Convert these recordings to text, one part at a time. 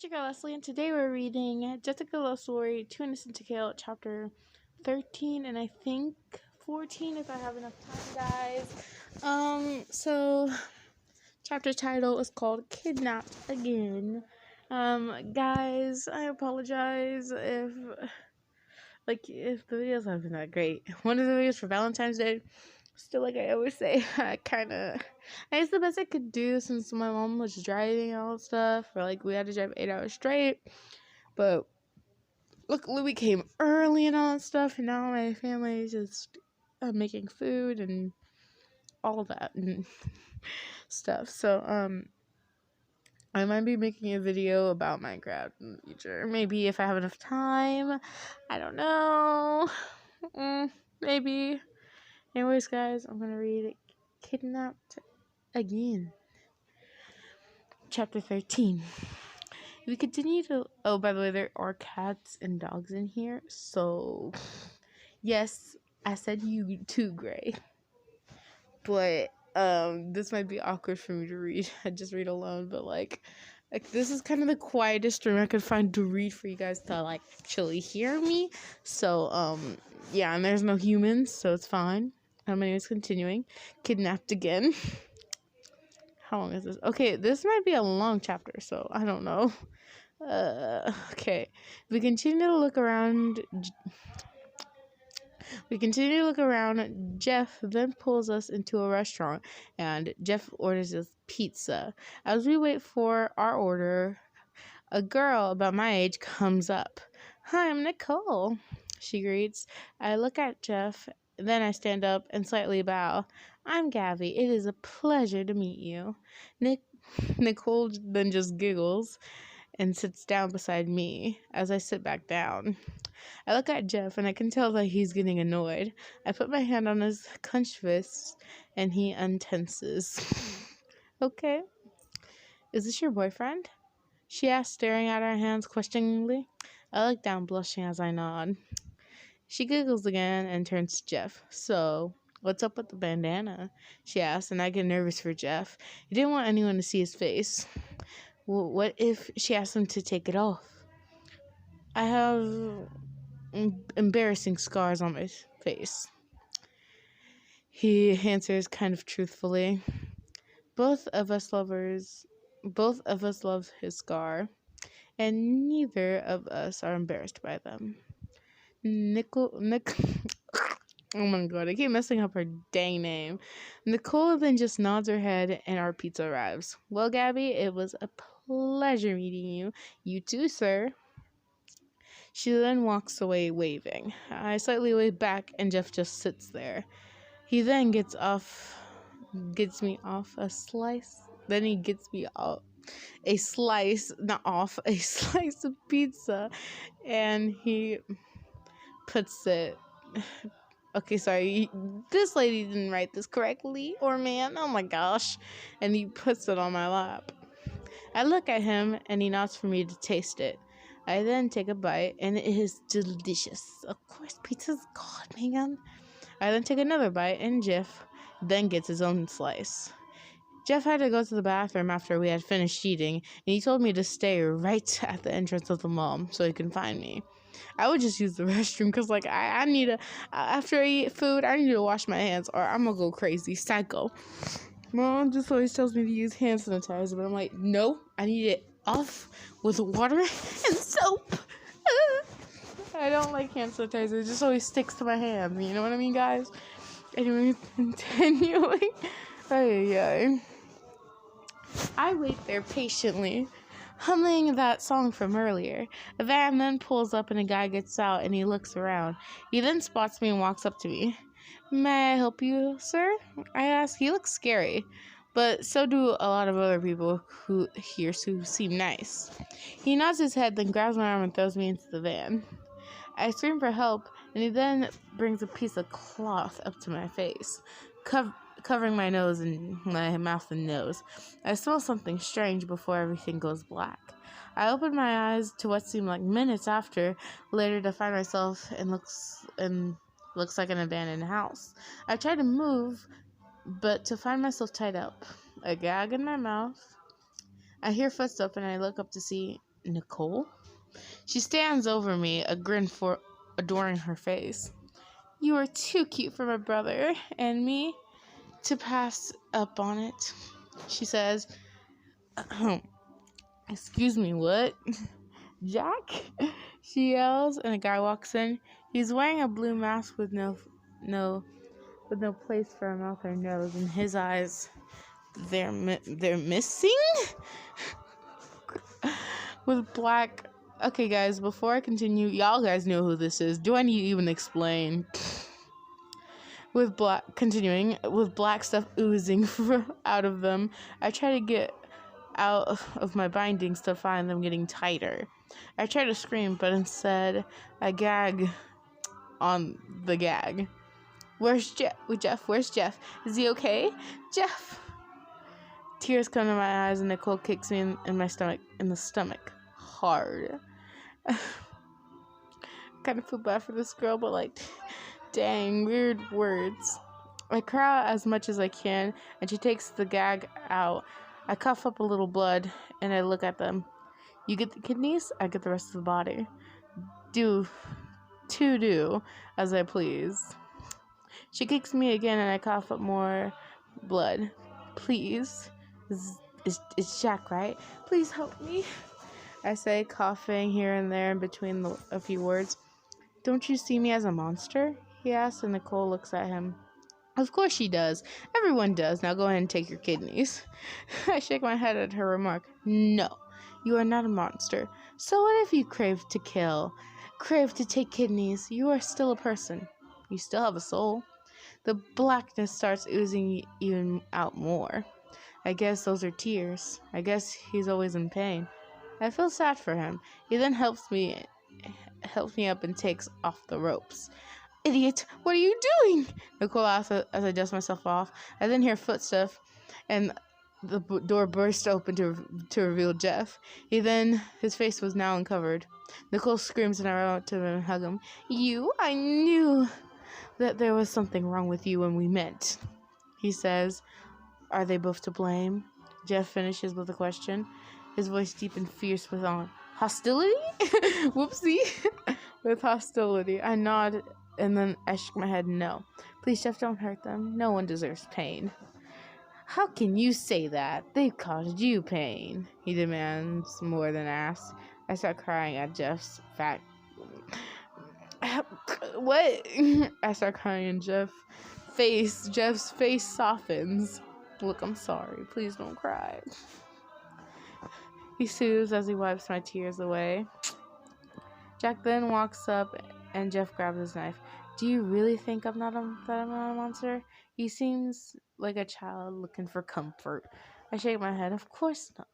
your girl Leslie, and today we're reading Jessica Love Story, Too Innocent to Kill, chapter 13, and I think 14 if I have enough time, guys. So chapter title is called Kidnapped Again. Guys, I apologize if the videos haven't been that great. One of the videos for Valentine's Day, still, like I always say, I did the best I could do since my mom was driving and all that stuff. Or we had to drive 8 hours straight. But luckily we came early and all that stuff. And now my family is just making food and all that and stuff. So I might be making a video about Minecraft in the future. Maybe if I have enough time. I don't know. Maybe. Anyways, guys, I'm gonna read Kidnapped Again. Chapter 13. We continue to... Oh, by the way, there are cats and dogs in here. So, yes, I said you too, Gray. But, this might be awkward for me to read. I just read alone, but, this is kind of the quietest room I could find to read for you guys to, actually hear me. So, yeah, and there's no humans, so it's fine. Anyways, continuing. Kidnapped again. How long is this? Okay, this might be a long chapter, so I don't know. Okay. We continue to look around. Jeff then pulls us into a restaurant, and Jeff orders us pizza. As we wait for our order, a girl about my age comes up. "Hi, I'm Nicole," she greets. I look at Jeff. Then I stand up and slightly bow. "I'm Gabby. It is a pleasure to meet you." Nicole then just giggles and sits down beside me as I sit back down. I look at Jeff and I can tell that he's getting annoyed. I put my hand on his clenched fist and he untenses. "Okay. Is this your boyfriend?" she asks, staring at our hands questioningly. I look down, blushing as I nod. She giggles again and turns to Jeff. "So, what's up with the bandana?" she asks, and I get nervous for Jeff. He didn't want anyone to see his face. Well, what if she asked him to take it off? I have embarrassing scars on my face. He answers kind of truthfully. Both of us love his scar, and neither of us are embarrassed by them. Oh my god, I keep messing up her dang name. Nicole then just nods her head and our pizza arrives. "Well, Gabby, it was a pleasure meeting you. You too, sir." She then walks away waving. I slightly wave back and Jeff just sits there. He then gets me off a slice. Then he gets me off a slice of pizza, and he puts it... Okay, sorry, this lady didn't write this correctly, or man, oh my gosh. And he puts it on my lap. I look at him, and he nods for me to taste it. I then take a bite, and it is delicious. Of course, pizza's God, man. I then take another bite, and Jeff then gets his own slice. Jeff had to go to the bathroom after we had finished eating, and he told me to stay right at the entrance of the mall so he can find me. I would just use the restroom because, I need after I eat food, I need to wash my hands or I'm gonna go crazy, psycho. Mom just always tells me to use hand sanitizer, but I'm like, no, I need it off with water and soap. I don't like hand sanitizer. It just always sticks to my hand. You know what I mean, guys? Anyway, continuing. I wait there patiently, humming that song from earlier. A van then pulls up and a guy gets out and he looks around. He then spots me and walks up to me. "May I help you, sir?" I ask. He looks scary, but so do a lot of other people who seem nice. He nods his head, then grabs my arm and throws me into the van. I scream for help, and he then brings a piece of cloth up to my face, covering my nose and my mouth and nose. I smell something strange before everything goes black. I open my eyes to what seemed like minutes after, later to find myself and looks like an abandoned house. I try to move, but to find myself tied up, a gag in my mouth. I hear footsteps and I look up to see Nicole? She stands over me, a grin for adoring her face. You are too cute for my brother and me to pass up on it, she says. Excuse me, what? Jack? She yells, and a guy walks in. He's wearing a blue mask with no place for a mouth or nose, and his eyes, they're missing with black. Okay, guys, before I continue, y'all guys know who this is. Do I need to even explain? With black stuff oozing out of them. I try to get out of my bindings to find them getting tighter. I try to scream, but instead I gag on the gag. Where's Jeff? Where's Jeff? Is he okay? Jeff! Tears come to my eyes and Nicole kicks me in the stomach. Hard. Kind of feel bad for this girl, but like, dang, weird words. I cry out as much as I can, and she takes the gag out. I cough up a little blood, and I look at them. You get the kidneys, I get the rest of the body. Do as I please. She kicks me again, and I cough up more blood. Please. It's Jack, right? Please help me. I say, coughing here and there in between a few words. Don't you see me as a monster? He asks, and Nicole looks at him. Of course she does. Everyone does. Now go ahead and take your kidneys. I shake my head at her remark. No, you are not a monster. So what if you crave to kill? Crave to take kidneys? You are still a person. You still have a soul. The blackness starts oozing even out more. I guess those are tears. I guess he's always in pain. I feel sad for him. He then helps me up and takes off the ropes. Idiot, what are you doing? Nicole asks as I dust myself off. I then hear footsteps, and the door burst open to reveal Jeff. His face was now uncovered. Nicole screams, and I run out to him and hug him. I knew that there was something wrong with you when we met. He says, are they both to blame? Jeff finishes with a question, his voice deep and fierce with hostility? Whoopsie. With hostility. I nod, and then I shake my head. No. Please, Jeff, don't hurt them. No one deserves pain. How can you say that? They've caused you pain. He demands more than asks. I start crying at Jeff's fat... What? I start crying and Jeff's face softens. Look, I'm sorry. Please don't cry. He soothes as he wipes my tears away. Jack then walks up and Jeff grabs his knife. Do you really think I'm not a monster? He seems like a child looking for comfort. I shake my head. Of course not.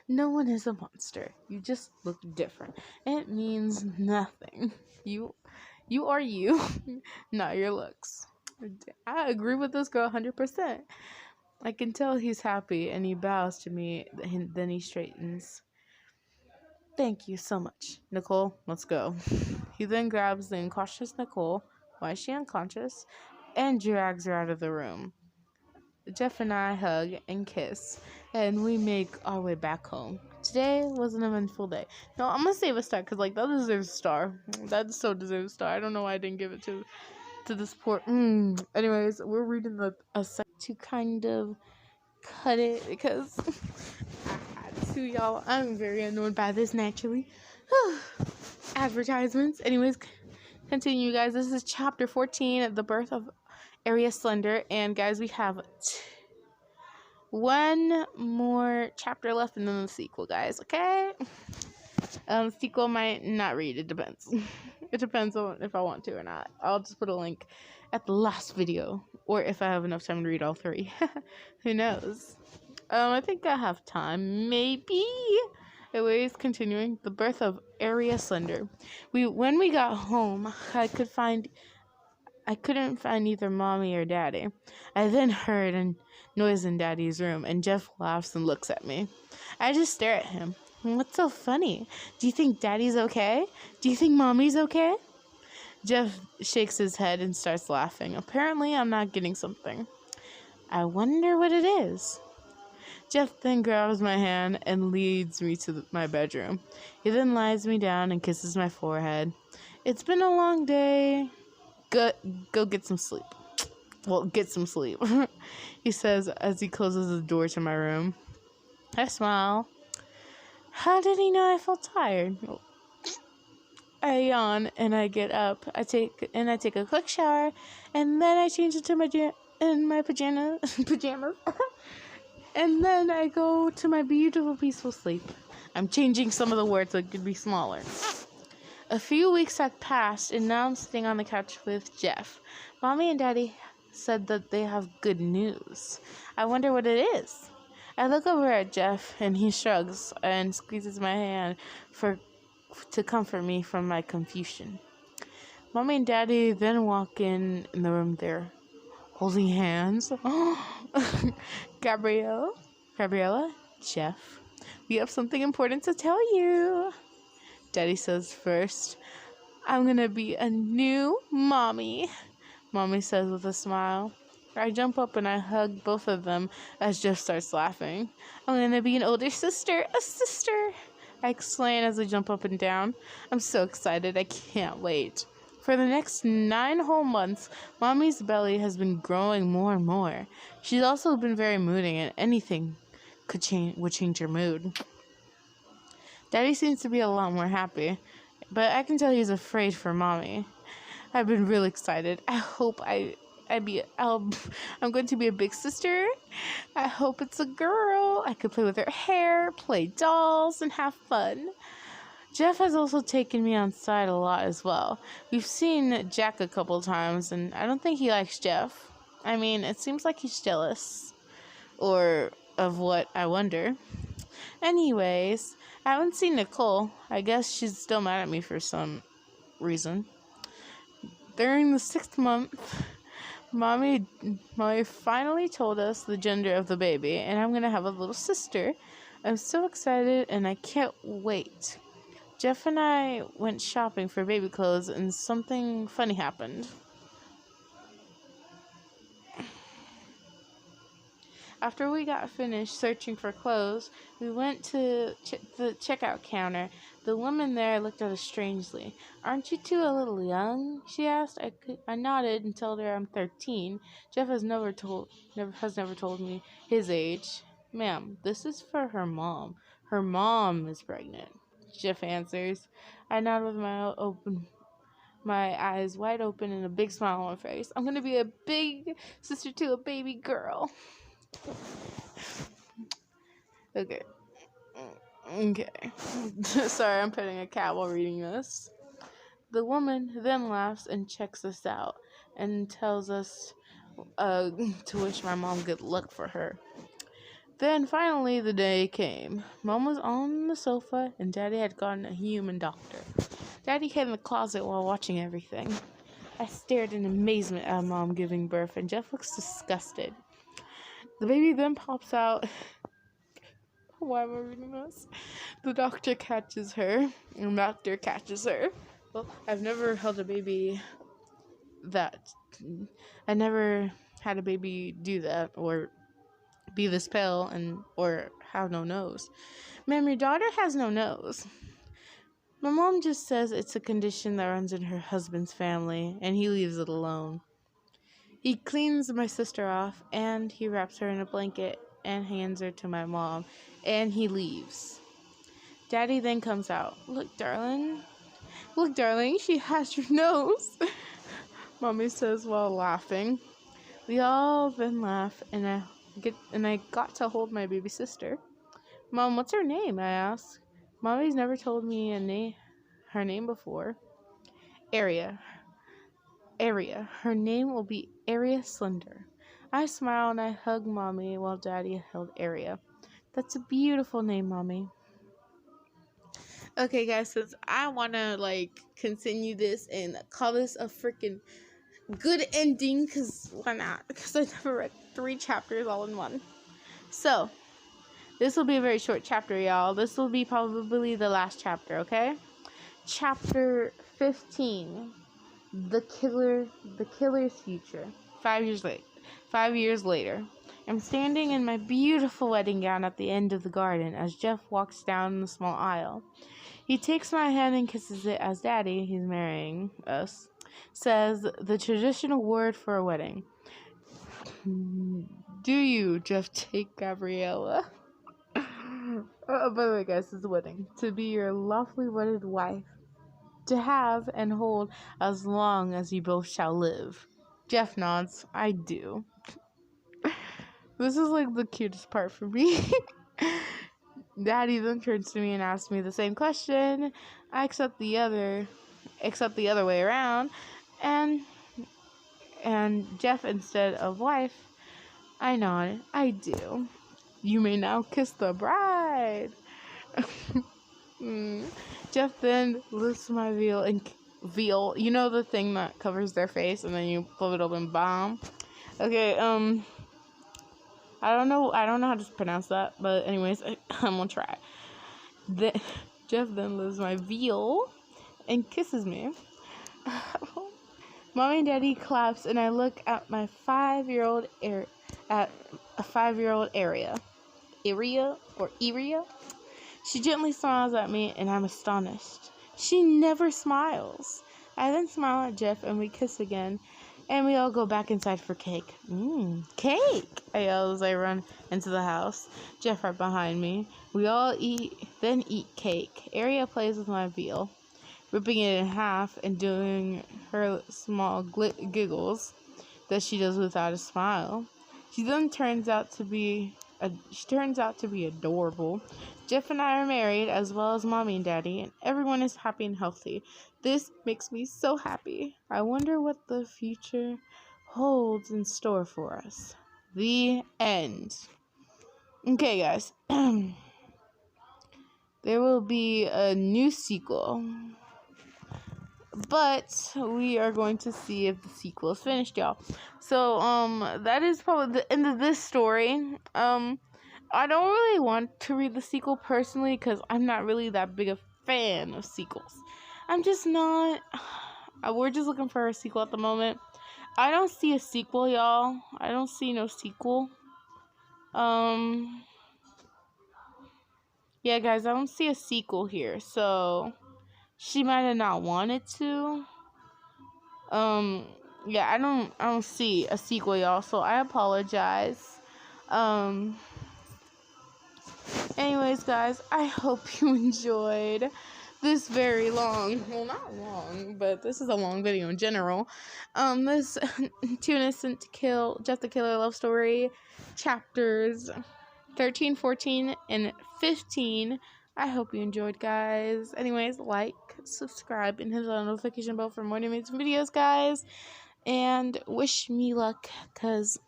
No one is a monster. You just look different. It means nothing. You are you, not your looks. I agree with this girl 100%. I can tell he's happy, and he bows to me, then he straightens. Thank you so much. Nicole, let's go. He then grabs the unconscious Nicole, why is she unconscious, and drags her out of the room. Jeff and I hug and kiss, and we make our way back home. Today was an eventful day. No, I'm gonna save a star, because, that deserves a star. That so deserves a star. I don't know why I didn't give it to this poor... Anyways, we're reading a site to kind of cut it, because I had to, y'all. I'm very annoyed by this, naturally. Advertisements. Anyways, continue, guys. This is chapter 14, The Birth of Area Slender, and guys, we have one more chapter left and then the sequel, guys. Okay, sequel might not read. It depends. It depends on if I want to or not. I'll just put a link at the last video, or if I have enough time to read all three. Who knows? I think I have time, maybe. Anyways, continuing. The Birth of Area Slender. When we got home, I couldn't find either mommy or daddy. I then heard a noise in daddy's room, and Jeff laughs and looks at me. I just stare at him. What's so funny? Do you think daddy's okay? Do you think mommy's okay? Jeff shakes his head and starts laughing. Apparently, I'm not getting something. I wonder what it is. Jeff then grabs my hand and leads me to my bedroom. He then lies me down and kisses my forehead. It's been a long day. Go get some sleep. Well, get some sleep, he says as he closes the door to my room. I smile. How did he know I felt tired? I yawn and I get up. I take a quick shower, and then I change into my pajamas. And then I go to my beautiful, peaceful sleep. I'm changing some of the words so it could be smaller. A few weeks had passed, and now I'm sitting on the couch with Jeff. Mommy and Daddy said that they have good news. I wonder what it is. I look over at Jeff, and he shrugs and squeezes my hand to comfort me from my confusion. Mommy and Daddy then walk in the room. They're holding hands. Gabriella, Jeff, we have something important to tell you. Daddy says first, I'm gonna be a new mommy, Mommy says with a smile. I jump up and I hug both of them as Jeff starts laughing. I'm gonna be an older sister, a sister, I explain as I jump up and down. I'm so excited, I can't wait. For the next 9 whole months, Mommy's belly has been growing more and more. She's also been very moody, and anything would change her mood. Daddy seems to be a lot more happy, but I can tell he's afraid for Mommy. I've been really excited. I hope I'm going to be a big sister. I hope it's a girl. I could play with her hair, play dolls, and have fun. Jeff has also taken me outside a lot as well. We've seen Jack a couple times, and I don't think he likes Jeff. I mean, it seems like he's jealous. Or of what, I wonder. Anyways, I haven't seen Nicole. I guess she's still mad at me for some reason. During the 6th month, Mommy finally told us the gender of the baby, and I'm going to have a little sister. I'm so excited, and I can't wait. Jeff and I went shopping for baby clothes, and something funny happened. After we got finished searching for clothes, we went to the checkout counter. The woman there looked at us strangely. Aren't you two a little young? She asked. I nodded and told her I'm 13. Jeff has never told me his age. Ma'am, this is for her mom. Her mom is pregnant, Jeff answers. I nod with my eyes wide open and a big smile on my face. I'm going to be a big sister to a baby girl. Okay. Sorry, I'm petting a cat while reading this. The woman then laughs and checks us out and tells us to wish my mom good luck for her. Then finally the day came. Mom was on the sofa and Daddy had gotten a human doctor. Daddy hid in the closet while watching everything. I stared in amazement at Mom giving birth, and Jeff looks disgusted. The baby then pops out. Why am I reading this? The doctor catches her. Well, I've never held a baby I never had a baby do that or be this pale or have no nose. Ma'am, your daughter has no nose. My mom just says it's a condition that runs in her husband's family, and he leaves it alone. He cleans my sister off, and he wraps her in a blanket and hands her to my mom, and he leaves. Daddy then comes out. Look, darling, she has your nose, Mommy says while laughing. We all then laugh, and I got to hold my baby sister. Mom, what's her name? I ask. Mommy's never told me her name before. Aria. Her name will be Aria Slender. I smile and I hug Mommy while Daddy held Aria. That's a beautiful name, Mommy. Okay, guys, since I want to, continue this and call this a freaking good ending, because why not? Because I never read 3 chapters all in one. So, this will be a very short chapter, y'all. This will be probably the last chapter, okay? Chapter 15. The killer's future. 5 years later. I'm standing in my beautiful wedding gown at the end of the garden as Jeff walks down the small aisle. He takes my hand and kisses it as Daddy, he's marrying us, says the traditional word for a wedding. Do you, Jeff, take Gabriella? By the way, guys, it's a wedding. To be your lawfully wedded wife. To have and hold as long as you both shall live. Jeff nods. I do. This is like the cutest part for me. Daddy then turns to me and asks me the same question, except the other way around, and Jeff instead of wife. I nod. I do. You may now kiss the bride. Jeff then lifts my veil, you know, the thing that covers their face and then you flip it open, bomb. Okay, I don't know how to pronounce that, but anyways, I'm gonna try. Jeff then lifts my veil and kisses me. Mommy and Daddy claps, and I look at my 5-year-old Area. She gently smiles at me, and I'm astonished. She never smiles. I then smile at Jeff, and we kiss again, and we all go back inside for cake. Cake! I yell as I run into the house. Jeff right behind me. We all eat cake. Area plays with my veal, ripping it in half and doing her small giggles that she does without a smile. She then turns out to be adorable. Jeff and I are married, as well as Mommy and Daddy, and everyone is happy and healthy. This makes me so happy. I wonder what the future holds in store for us. The end. Okay, guys. There will be a new sequel, but we are going to see if the sequel is finished, y'all. So, that is probably the end of this story. I don't really want to read the sequel personally because I'm not really that big a fan of sequels. I'm just not. We're just looking for a sequel at the moment. I don't see a sequel, y'all. I don't see no sequel. Yeah, guys, I don't see a sequel here. So, she might have not wanted to. Yeah, I don't see a sequel, y'all. So, I apologize. Anyways, guys, I hope you enjoyed this very long, well, not long, but this is a long video in general. This Too Innocent to Kill, Jeff the Killer love story, chapters 13, 14, and 15. I hope you enjoyed, guys. Anyways, like, subscribe, and hit the notification bell for more amazing videos, guys. And wish me luck, because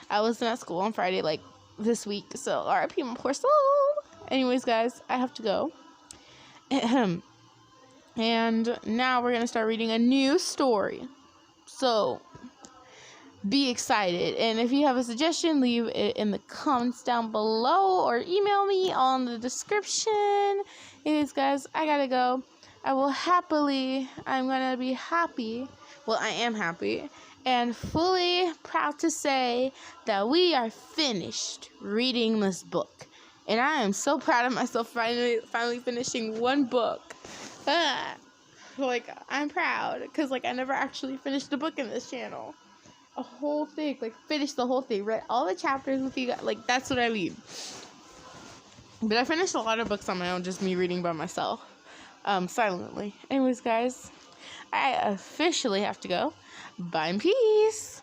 I wasn't at school on Friday, like, this week, so RIP my poor soul. Anyways, guys, I have to go. And now we're gonna start reading a new story, so be excited. And if you have a suggestion, leave it in the comments down below or email me on the description. Anyways, guys, I gotta go. I'm gonna be happy. Well, I am happy and fully proud to say that we are finished reading this book. And I am so proud of myself finally finishing one book. Like, I'm proud because, like, I never actually finished a book in this channel. A whole thing, like, finished the whole thing, read all the chapters with you guys. Like, that's what I mean. But I finished a lot of books on my own, just me reading by myself, silently. Anyways, guys, I officially have to go. Bye and peace.